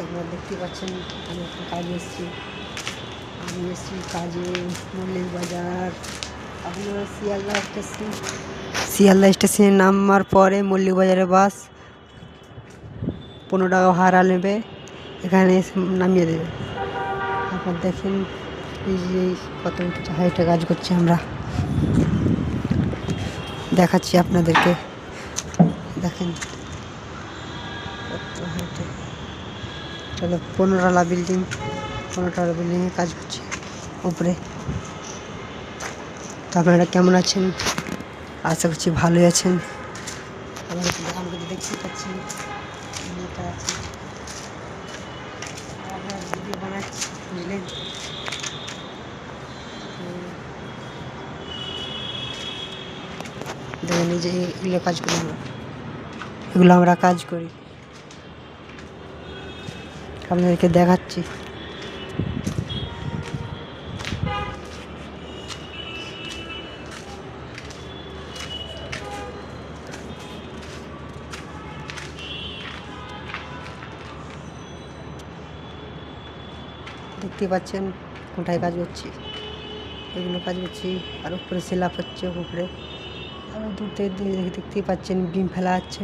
আপনারা দেখতে পাচ্ছেন আমি একটা কাজে এসেছি। আমি এসেছি কাজে মল্লিক বাজার। আপনারা শিয়ালদা স্টেশনে নামার পরে মল্লিক বাজারে বাস 15 টাকা ভাড়া নেবে, এখানে এসে নামিয়ে দেবে। আপনার দেখেন এই যে কত হাইটে কাজ করছি আমরা, দেখাচ্ছি আপনাদেরকে। দেখেন কত হাইটে, চলো 15 তলা বিল্ডিংয়ে কাজ করছি উপরে। তো আপনারা কেমন আছেন? আশা করছি ভালোই আছেন। আমাকে দেখতে পাচ্ছেন ভিডিও বানাচ্ছি, বুঝলেন। দেখেন এই যে এগুলো আমরা কাজ করি, আপনাদেরকে দেখাচ্ছি। দেখতে পাচ্ছেন কোথায় কাজ করছি, এগুলো কাজ করছি। আর উপরে সেলাপ হচ্ছে উপরে, আর দূর থেকে দেখতেই পাচ্ছেন বিম ফেলা হচ্ছে।